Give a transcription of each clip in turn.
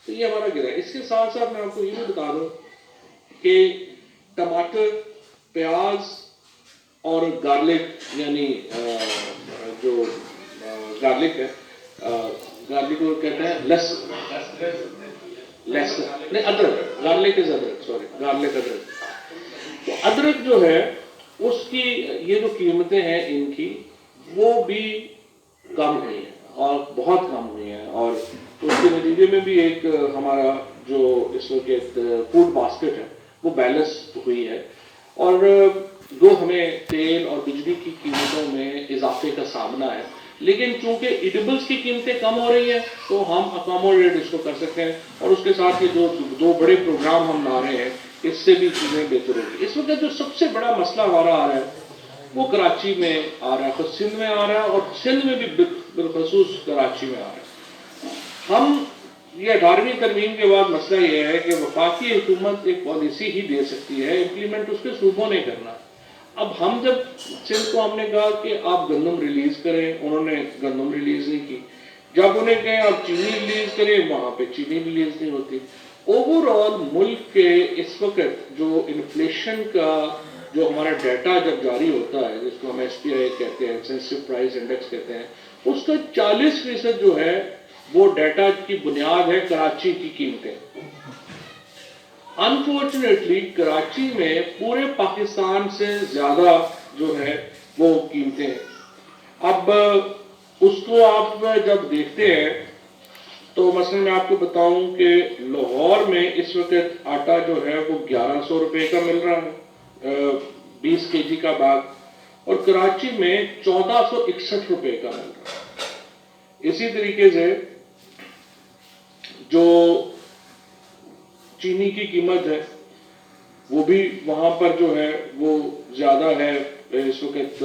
تو یہ ہمارا گرا ہے. اس کے ساتھ ساتھ میں آپ کو یہ بھی بتا دوں کہ ٹماٹر، پیاز اور گارلک، یعنی جو گارلک ہے، گارلک کو کہتے ہیں نہیں ادرک، گارلک از ادرک، سوری گارلک ادرک. تو ادرک جو ہے اس کی یہ جو قیمتیں ہیں ان کی وہ بھی کم ہوئی ہیں اور بہت کم ہوئی ہیں، اور اس کے نتیجے میں بھی ایک ہمارا جو اس وقت فوڈ باسکٹ ہے وہ بیلنس ہوئی ہے. اور جو ہمیں تیل اور بجلی کی قیمتوں میں اضافے کا سامنا ہے، لیکن چونکہ ایڈیبلس کی قیمتیں کم ہو رہی ہیں تو ہم اکاموڈیٹ اس کو کر سکتے ہیں. اور اس کے ساتھ یہ دو بڑے پروگرام ہم لا رہے ہیں، اس سے بھی چیزیں بہتر ہوگی. اس وقت جو سب سے بڑا مسئلہ ہمارا آ رہا ہے وہ کراچی میں آ رہا ہے، خود سندھ میں آ رہا ہے، اور سندھ میں بھی بالخصوص کراچی میں آ رہا ہے. ہم یہ 18ویں ترمیم کے بعد مسئلہ یہ ہے کہ وفاقی حکومت ایک پالیسی ہی دے سکتی ہے، امپلیمنٹ اس کے صوبوں نے کرنا. اب ہم جب سندھ کو ہم نے کہا کہ آپ گندم ریلیز کریں، انہوں نے گندم ریلیز نہیں کی. جب انہیں کہیں آپ چینی ریلیز کریں، وہاں پہ چینی ریلیز نہیں ہوتی. اوور آل ملک کے اس وقت جو انفلیشن کا جو ہمارا ڈیٹا جب جاری ہوتا ہے، جس کو ہم SPI کہتے ہیں، سینسٹیو پرائس انڈیکس کہتے ہیں، اس کا 40% جو ہے وہ ڈیٹا کی بنیاد ہے کراچی کی قیمتیں. انفارچونیٹلی کراچی میں پورے پاکستان سے زیادہ جو ہے وہ قیمتیں ہیں. اب اس کو آپ جب دیکھتے ہیں تو مثلا میں آپ کو بتاؤں کہ لاہور میں اس وقت آٹا جو ہے وہ 1100 روپے کا مل رہا ہے 20 kg کا بیگ، اور کراچی میں 1461 روپے کا مل رہا ہے. اسی طریقے سے جو چینی کی قیمت ہے وہ بھی وہاں پر جو ہے وہ زیادہ ہے. اس وقت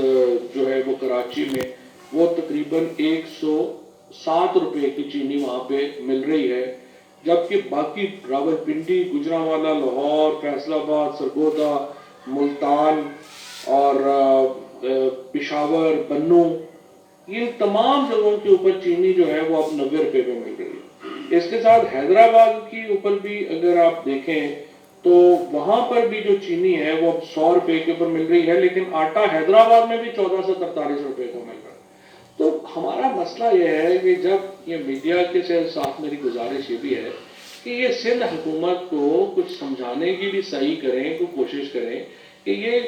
جو ہے وہ کراچی میں وہ تقریباً 107 روپے کی چینی وہاں پہ مل رہی ہے، جبکہ باقی راولپنڈی، گوجرانوالا، لاہور، فیصل آباد، سرگودا، ملتان اور پشاور، بنو، ان تمام جگہوں کے اوپر چینی جو ہے وہ اب 90 روپے پہ مل رہی ہے. اس کے ساتھ حیدرآباد کی اوپر بھی اگر آپ دیکھیں تو وہاں پر بھی جو چینی ہے وہ اب 100 روپے کے اوپر مل رہی ہے، لیکن آٹا حیدرآباد میں بھی 14 سے 43 روپے کا مل رہا ہے. تو ہمارا مسئلہ یہ ہے کہ جب یہ میڈیا کے ساتھ میری گزارش یہ بھی ہے کہ یہ سندھ حکومت کو کچھ سمجھانے کی بھی صحیح کریں، کوئی کوشش کریں کہ یہ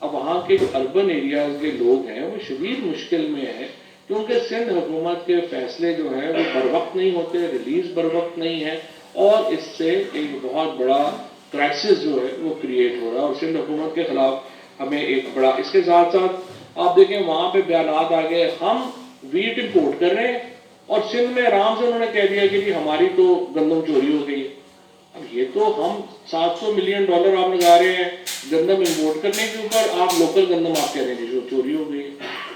اب وہاں کے جو اربن ایریاز کے لوگ ہیں وہ شدید مشکل میں ہیں، کیونکہ سندھ حکومت کے فیصلے جو ہیں وہ بر وقت نہیں ہوتے، ریلیز بر وقت نہیں ہے، اور اس سے ایک بہت بڑا کرائسس جو ہے وہ کریٹ ہو رہا ہے. اور سندھ حکومت کے خلاف ہمیں ایک بڑا، اس کے ساتھ ساتھ آپ دیکھیں وہاں پہ بیانات آ گئے ہم ویٹ امپورٹ کر رہے ہیں، اور سندھ میں آرام سے انہوں نے کہہ دیا کہ جی ہماری تو گندم چوری ہو گئی ہے. اب یہ تو ہم $700 ملین آپ لگا رہے ہیں گندم امپورٹ کرنے کے اوپر، آپ لوکل گندم آپ کہہ رہے ہیں جو چوری ہو گئی ہے.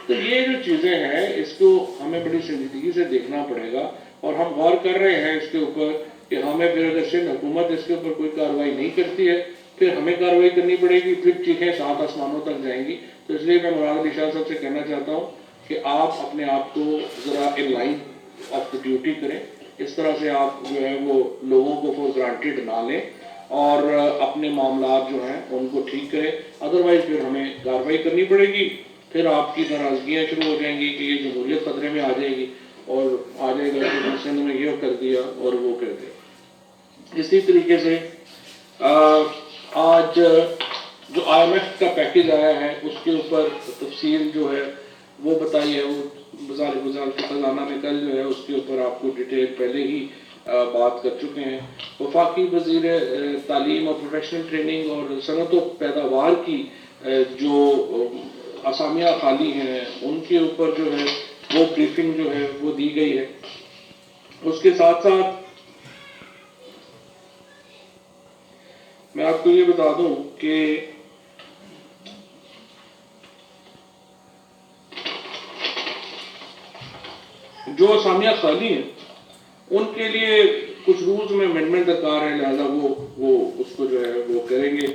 تو یہ جو چیزیں ہیں اس کو ہمیں بڑی سنجیدگی سے دیکھنا پڑے گا، اور ہم غور کر رہے ہیں اس کے اوپر کہ ہمیں پھر اگر سندھ حکومت اس کے اوپر کوئی کارروائی نہیں کرتی ہے پھر ہمیں کارروائی کرنی پڑے گی، پھر چیخیں 7 آسمانوں تک جائیں گی. تو اس لیے میں مراد علی شاہ صاحب سے کہنا چاہتا ہوں کہ آپ اپنے آپ کو ذرا in line of the duty کریں، اس طرح سے آپ جو ہے وہ لوگوں کو فور گرانٹیڈ نہ لیں اور اپنے معاملات جو ہیں ان کو ٹھیک کریں. ادروائز پھر ہمیں کارروائی کرنی پڑے گی، پھر آپ کی ناراضگیاں شروع ہو جائیں گی کہ یہ جمہوریت خطرے میں آ جائے گی، اور آ جائے گا کہ سندھ میں یہ کر دیا اور وہ کر دیا. اسی طریقے سے آج جو IMF کا پیکیج آیا ہے اس کے اوپر تفصیل جو ہے وہ بتائی ہے، وہ وزارت خزانہ نے کل جو ہے اس کے اوپر آپ کو ڈیٹیل پہلے ہی بات کر چکے ہیں. وفاقی وزیر تعلیم اور پروفیشنل ٹریننگ اور صنعت و پیداوار کی جو اسامیہ خالی ہیں ان کے اوپر جو ہے وہ بریفنگ جو ہے وہ دی گئی ہے. اس کے ساتھ ساتھ میں آپ کو یہ بتا دوں کہ جو اسامیہ خالی ہیں ان کے لیے کچھ رولز میں امینڈمنٹ درکار ہے، لہذا وہ اس کو جو ہے وہ کریں گے.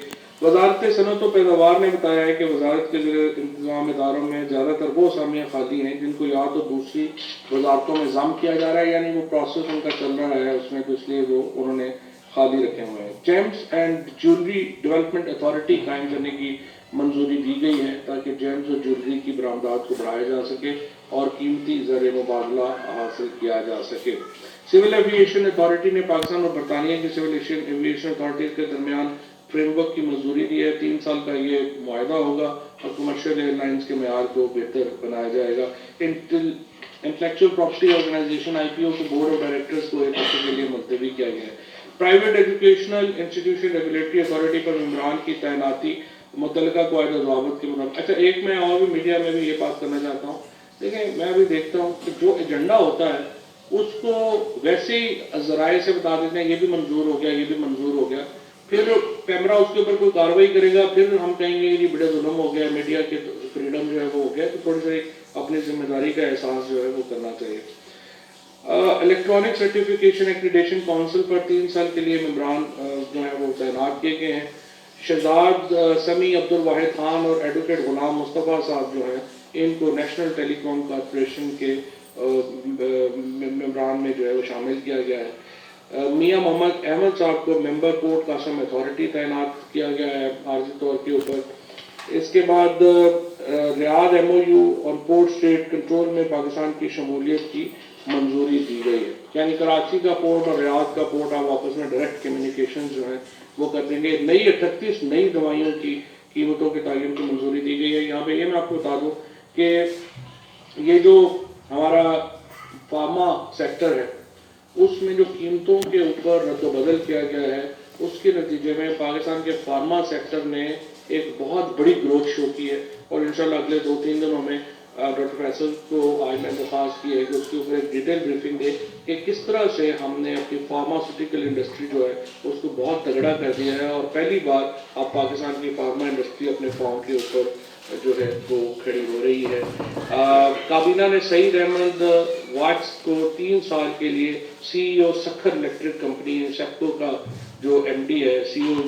وزارت صنعت و پیداوار نے بتایا ہے کہ وزارت کے زیر انتظام اداروں میں زیادہ تر وہ اسامیاں خالی ہیں جن کو یا تو دوسری وزارتوں میں ضم کیا جا رہا ہے، یعنی وہ پروسیس ان کا چل رہا ہے اس میں، تو اس لیے وہ انہوں نے خالی رکھے ہوئے ہیں۔ James and jewellery development authority قائم کرنے کی منظوری دی گئی ہے تاکہ جیمز اور جیولری کی برآمدات کو بڑھایا جا سکے اور قیمتی زر مبادلہ حاصل کیا جا سکے۔ سول ایویشن اتھارٹی نے پاکستان اور برطانیہ کی سول ایویشن اتھارٹیز کے درمیان فریم ورک کی منظوری دی ہے۔ 3 سال کا یہ معاہدہ ہوگا اور کمرشل ایئر لائنز کے معیار کو بہتر بنایا جائے گا۔ انٹلیکچوئل پراپرٹی آرگنائزیشن IPO کے بورڈ آف ڈائریکٹرز کو ایک ہفتے کے لیے ملتوی کیا گیا ہے۔ Private educational institution regulatory authority پر ممبران کی تعیناتی متعلقہ قواعد و ضوابط کے مطابق۔ اچھا، ایک میں اور بھی میڈیا میں بھی یہ بات کرنا چاہتا ہوں، دیکھیں میں بھی دیکھتا ہوں کہ جو ایجنڈا ہوتا ہے اس کو ویسے ہی ذرائع سے بتا دیتے ہیں، یہ بھی منظور ہو گیا، یہ بھی منظور ہو گیا، پھر پیمرا اس کے اوپر کوئی کاروائی کرے گا، پھر ہم کہیں گے یہ بڑے ظلم ہو گیا، میڈیا کی فریڈم جو ہے وہ ہو گیا، تو تھوڑی سی اپنی ذمہ داری کا احساس جو ہے وہ کرنا چاہیے۔ الیکٹرانک سرٹیفکیشن ایکریڈیشن کونسل پر 3 سال کے لیے ممبران جو ہے وہ تعینات کیے گئے ہیں۔ شہزاد سمیع عبد الواحد خان اور ایڈوکیٹ غلام مصطفیٰ صاحب جو ہیں ان کو نیشنل ٹیلی کام کارپوریشن کے ممبران میں جو ہے وہ شامل کیا گیا ہے۔ میاں محمد احمد صاحب کو ممبر پورٹ کاسٹم اتھارٹی تعینات کیا گیا ہے عارضی طور کے اوپر۔ اس کے بعد ریاض MOU اور پورٹ اسٹیٹ کنٹرول میں پاکستان کی شمولیت کی منظوری دی گئی ہے، یعنی کراچی کا پورٹ اور ریاض کا پورٹ آپ آپس میں ڈائریکٹ کمیونیکیشن جو ہے وہ کر دیں گے۔ 38 نئی دوائیوں کی قیمتوں کے تعین کی منظوری دی گئی ہے۔ یہاں پہ یہ میں آپ کو بتا دوں کہ یہ جو ہمارا فارما سیکٹر ہے اس میں جو قیمتوں کے اوپر رد و بدل کیا گیا ہے اس کے نتیجے میں پاکستان کے فارما سیکٹر نے ایک بہت بڑی گروتھ شو کی ہے، اور انشاءاللہ اگلے 2-3 دنوں میں ڈاکٹر فیصل کو آج میں درخواست کی ہے کہ اس کے اوپر ایک ڈیٹیل بریفنگ دے کہ کس طرح سے ہم نے اپنی فارماسیوٹیکل انڈسٹری جو ہے اس کو بہت تگڑا کر دیا ہے، اور پہلی بار اب پاکستان کی فارما انڈسٹری اپنے پاؤں کے اوپر جو ہے وہ کھڑی ہو رہی ہے۔ کابینہ نے سعید احمد واٹس کو 3 سال کے لیے CEO Sukkur electric company SEPCO کا جو MD ہے، CEO